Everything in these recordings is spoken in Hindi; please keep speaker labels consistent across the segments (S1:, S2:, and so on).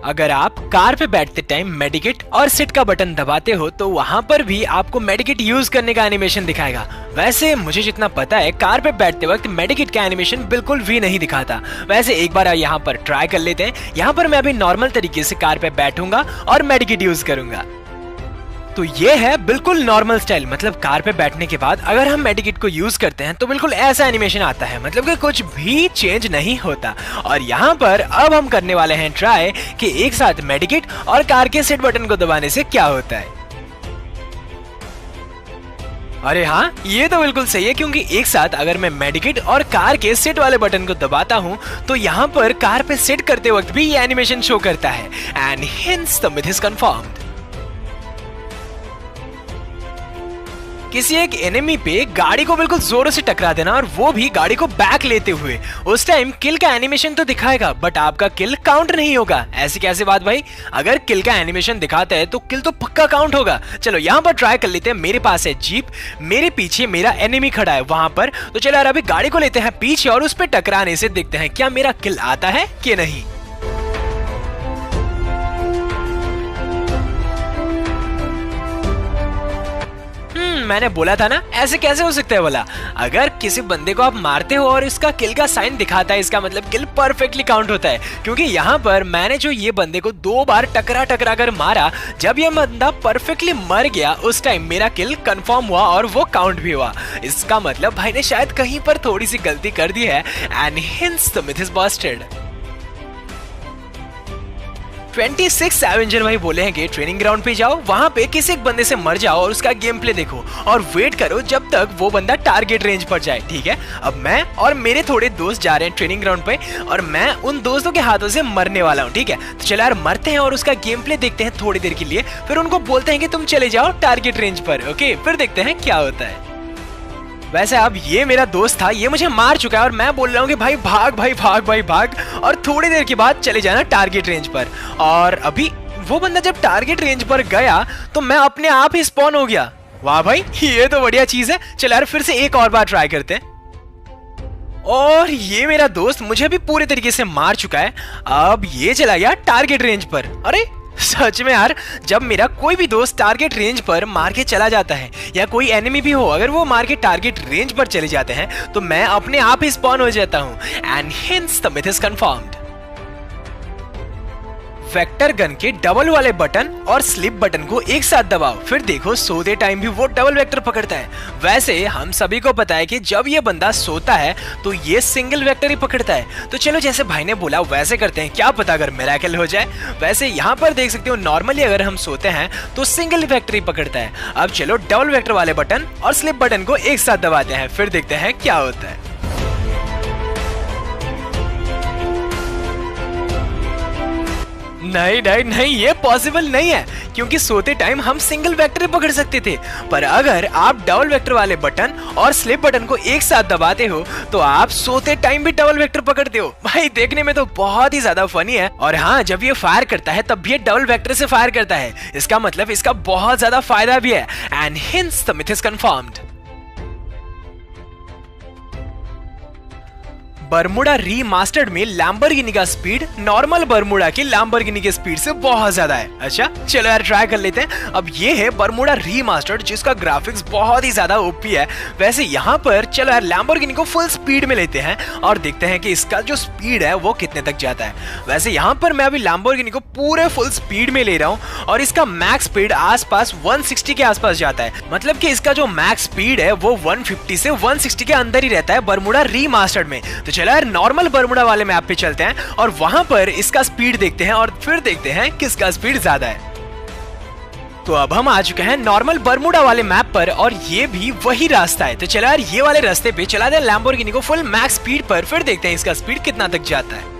S1: अगर आप कार पे बैठते टाइम मेडिकेट और सिट का बटन दबाते हो तो वहाँ पर भी आपको मेडिकेट यूज करने का एनिमेशन दिखाएगा। वैसे मुझे जितना पता है कार पे बैठते वक्त मेडिकेट का एनिमेशन बिल्कुल भी नहीं दिखाता। वैसे एक बार यहाँ पर ट्राई कर लेते हैं। यहाँ पर मैं अभी नॉर्मल तरीके से कार पे बैठूंगा और मेडिकेट यूज करूंगा। तो ये है बिल्कुल नॉर्मल स्टाइल, मतलब कार पे बैठने के बाद अगर हम मेडिकेट को यूज करते हैं तो बिल्कुल ऐसा एनिमेशन आता है, मतलब कि कुछ भी चेंज नहीं होता। और यहाँ पर अब हम करने वाले हैं ट्राई कि एक साथ मेडिकेट और कार के सीट बटन को दबाने से क्या होता है। अरे हाँ, ये तो बिल्कुल सही है, क्योंकि एक साथ अगर मैं मेडिकेट और कार के सीट वाले बटन को दबाता हूँ तो यहाँ पर कार पे सीट करते वक्त भी ये एनिमेशन शो करता है। And hence the myth is confirmed. किसी एक एनिमी पे गाड़ी को बिल्कुल जोरों से टकरा देना और वो भी गाड़ी को बैक लेते हुए, उस टाइम किल का एनिमेशन तो दिखाएगा बट आपका किल काउंट नहीं होगा। ऐसी कैसे बात भाई? अगर किल का एनिमेशन दिखाता है तो किल तो पक्का काउंट होगा। चलो यहाँ पर ट्राई कर लेते हैं। मेरे पास है जीप, मेरे पीछे मेरा एनिमी खड़ा है वहां पर। तो चलो यार अभी गाड़ी को लेते हैं पीछे और उस पर टकराने से देखते हैं क्या मेरा किल आता है कि नहीं। मैंने बोला था ना, ऐसे कैसे हो सकता है बोला। अगर किसी बंदे को आप मारते हो और इसका किल का साइन दिखाता है, इसका मतलब किल परफेक्टली काउंट होता है। क्योंकि यहाँ पर मैंने जो ये बंदे को 2 बार टकरा कर मारा, जब ये बंदा परफेक्टली मर गया उस टाइम मेरा किल कंफर्म हुआ और वो काउंट भी हुआ। इसका मतलब भाई ने शायद कहीं पर थोड़ी सी गलती कर दी है। And hence the myth is Busted. 26 Avenger भाई बोले हैं कि ट्रेनिंग ग्राउंड पे जाओ, वहां पे किसी एक बंदे से मर जाओ और उसका गेम प्ले देखो और वेट करो जब तक वो बंदा टारगेट रेंज पर जाए। ठीक है, अब मैं और मेरे थोड़े दोस्त जा रहे हैं ट्रेनिंग ग्राउंड पे और मैं उन दोस्तों के हाथों से मरने वाला हूँ। ठीक है, तो चलो यार मरते हैं और उसका गेम प्ले देखते हैं थोड़ी देर के लिए, फिर उनको बोलते हैं कि तुम चले जाओ टारगेट रेंज पर। ओके, फिर देखते हैं क्या होता है। वैसे अब ये मेरा दोस्त था, ये मुझे मार चुका है और मैं बोल रहा हूँ कि भाई भाग भाई भाग भाई भाग, और थोड़ी देर के बाद चले जाना टारगेट रेंज पर। और अभी वो बंदा जब टारगेट रेंज पर गया तो मैं अपने आप ही स्पॉन हो गया। वाह भाई, ये तो बढ़िया चीज है। चलो यार फिर से एक और बार ट्राई करते हैं। और ये मेरा दोस्त मुझे भी पूरे तरीके से मार चुका है। अब ये चला गया टारगेट रेंज पर। अरे सच में यार, जब मेरा कोई भी दोस्त टारगेट रेंज पर मार के चला जाता है या कोई एनिमी भी हो, अगर वो मार के टारगेट रेंज पर चले जाते हैं तो मैं अपने आप ही स्पॉन हो जाता हूं। And hence the myth is confirmed. Vector gun के डबल वाले बटन और स्लिप बटन को एक साथ दबाओ, फिर देखो सोते टाइम भी वो डबल वेक्टर पकड़ता है। वैसे हम सभी को पता है कि जब ये बंदा सोता है तो ये सिंगल वेक्टर ही पकड़ता है। तो चलो जैसे भाई ने बोला वैसे करते हैं, क्या पता अगर मिरेकल हो जाए। वैसे यहाँ पर देख सकते हो नॉर्मली अगर हम सोते हैं तो सिंगल वेक्टर ही पकड़ता है। अब चलो डबल वेक्टर वाले बटन और स्लिप बटन को एक साथ दबाते हैं, फिर देखते हैं क्या होता है। नहीं नहीं नहीं, ये पॉसिबल नहीं है, क्योंकि सोते टाइम हम सिंगल वेक्टर पकड़ सकते थे, पर अगर आप डबल वेक्टर वाले बटन और स्लिप बटन को एक साथ दबाते हो तो आप सोते टाइम भी डबल वेक्टर पकड़ते हो। भाई देखने में तो बहुत ही ज्यादा फनी है। और हाँ, जब ये फायर करता है तब भी ये डबल वेक्टर से फायर करता है, इसका मतलब इसका बहुत ज्यादा फायदा भी है। And hence the myth is confirmed. Bermuda remastered में लैम्बोर्गिनी का स्पीड नॉर्मल बरमूडा की लैम्बोर्गिनी के स्पीड से बहुत ज्यादा है। अच्छा चलो यार ट्राई कर लेते हैं। अब ये है बरमूडा रीमास्टर्ड, जिसका ग्राफिक्स बहुत ही ज्यादा ओपी है। वैसे यहाँ पर चलो यार लैम्बोर्गिनी को फुल स्पीड में लेते हैं और देखते हैं कि इसका जो स्पीड है वो कितने तक जाता है। वैसे यहाँ पर मैं अभी लैम्बोर्गिनी को पूरे फुल स्पीड में ले रहा हूँ और इसका मैक्स स्पीड आसपास 160 के आसपास जाता है, मतलब कि इसका जो मैक्स स्पीड है वो 150 से 160 के अंदर ही रहता है बरमूडा रीमास्टर्ड में। तो चलो यार नॉर्मल बरमूडा वाले मैप पे चलते हैं और वहां पर इसका स्पीड देखते हैं और फिर देखते हैं किसका स्पीड ज्यादा है। तो अब हम आ चुके हैं नॉर्मल बरमूडा वाले मैप पर और ये भी वही रास्ता है। तो चलो यार ये वाले रास्ते पे चला दें लैम्बोर्गिनी को फुल मैक्स स्पीड पर, फिर देखते हैं इसका स्पीड कितना तक जाता है।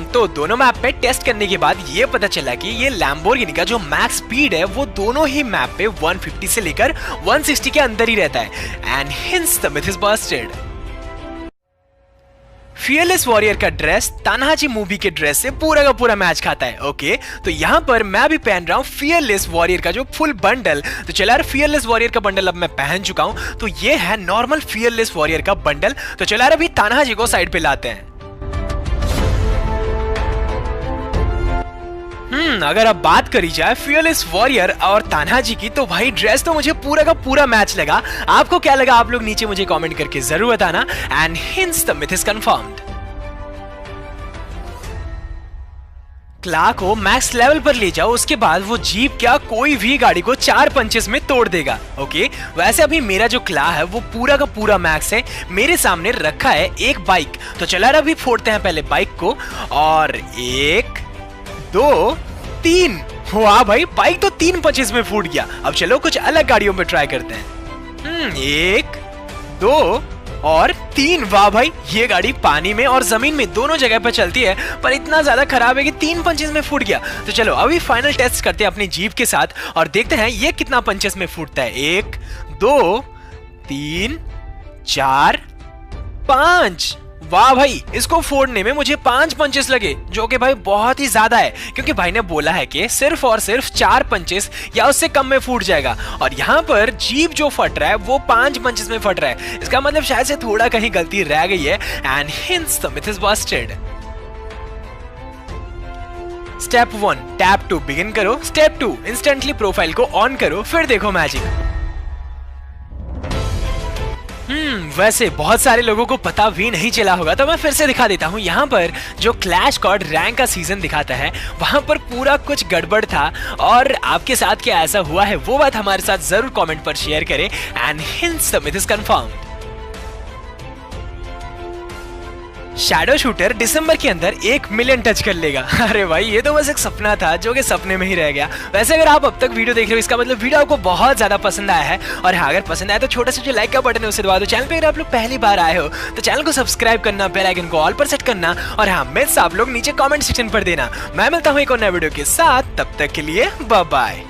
S1: तो दोनों मैप पे टेस्ट करने के बाद ये पता चला कि ये लैम्बोर्गिनी का जो मैक्स स्पीड है वो दोनों ही मैप पे 150 से लेकर 160 के अंदर ही रहता है। And hence the myth is Busted. Fearless warrior का ड्रेस तान्हाजी मूवी के ड्रेस से पूरा का पूरा मैच खाता है। ओके, तो यहाँ पर मैं भी पहन रहा हूँ फियरलेस वॉरियर का जो फुल बंडल। तो चलो यार, फियरलेस वॉरियर का बंडल अब मैं पहन चुका हूँ। तो ये है नॉर्मल फियरलेस वॉरियर का बंडल। तो चलो यार, अभी तान्हाजी को साइड पे लाते हैं। अगर अब बात करी जाए फियरलेस वॉरियर और तान्हाजी की, तो भाई ड्रेस तो मुझे पूरा का पूरा मैच लगा। आपको क्या लगा आप लोग नीचे मुझे कमेंट करके जरूर बताना। And hence the myth is confirmed. क्ला को मैक्स लेवल पर ले जाओ, उसके बाद वो जीप क्या कोई भी गाड़ी को 4 पंचेस में तोड़ देगा। ओके, वैसे अभी मेरा जो क्ला है वो पूरा का पूरा मैक्स है। मेरे सामने रखा है एक बाइक। तो चला अभी फोड़ते हैं पहले बाइक को। और 1 2 3। वाह भाई, बाइक तो 3 पंचेस में फूट गया। अब चलो कुछ अलग गाड़ियों पे ट्राई करते हैं। 1 2 और 3। वाह भाई, ये गाड़ी पानी में और जमीन में दोनों जगह पर चलती है, पर इतना ज्यादा खराब है कि 3 पंचेस में फूट गया। तो चलो अभी फाइनल टेस्ट करते हैं अपनी जीप के साथ और देखते हैं ये कितना पंचेस में फूटता है। 1 2 3 4 5। वाह भाई, इसको फोड़ने में मुझे 5 पंचेस लगे, जो कि भाई बहुत ही ज्यादा है, क्योंकि भाई ने बोला है कि सिर्फ और सिर्फ 4 पंचेस या उससे कम में फूट जाएगा। और यहाँ पर जीप जो फट रहा है वो 5 पंचेस में फट रहा है। इसका मतलब शायद से थोड़ा कहीं गलती रह गई है। And hence the myth is busted. Step 1 tap to begin करो। स्टेप 2 इंस्टेंटली प्रोफाइल को ऑन करो, फिर देखो मैजिक। वैसे बहुत सारे लोगों को पता भी नहीं चला होगा, तो मैं फिर से दिखा देता हूँ। यहाँ पर जो क्लैश स्क्वाड रैंक का सीजन दिखाता है, वहां पर पूरा कुछ गड़बड़ था। और आपके साथ क्या ऐसा हुआ है वो बात हमारे साथ जरूर कमेंट पर शेयर करें। And hence the myth is confirmed. Shadow shooter दिसंबर के अंदर 1 मिलियन टच कर लेगा। अरे भाई, ये तो बस एक सपना था जो कि सपने में ही रह गया। वैसे अगर आप अब तक वीडियो देख रहे हो, इसका मतलब वीडियो आपको बहुत ज्यादा पसंद आया है। और हाँ, अगर पसंद आया तो छोटा सा जो लाइक का बटन है उसे दबा दो। चैनल पे अगर आप लोग पहली बार आए हो तो चैनल को सब्सक्राइब करना, बेल आइकन को ऑल पर सेट करना। और हाँ, मिथ्स आप लोग नीचे कॉमेंट सेक्शन पर देना। मैं मिलता हूँ एक और नए वीडियो के साथ, तब तक के लिए बाय बाय।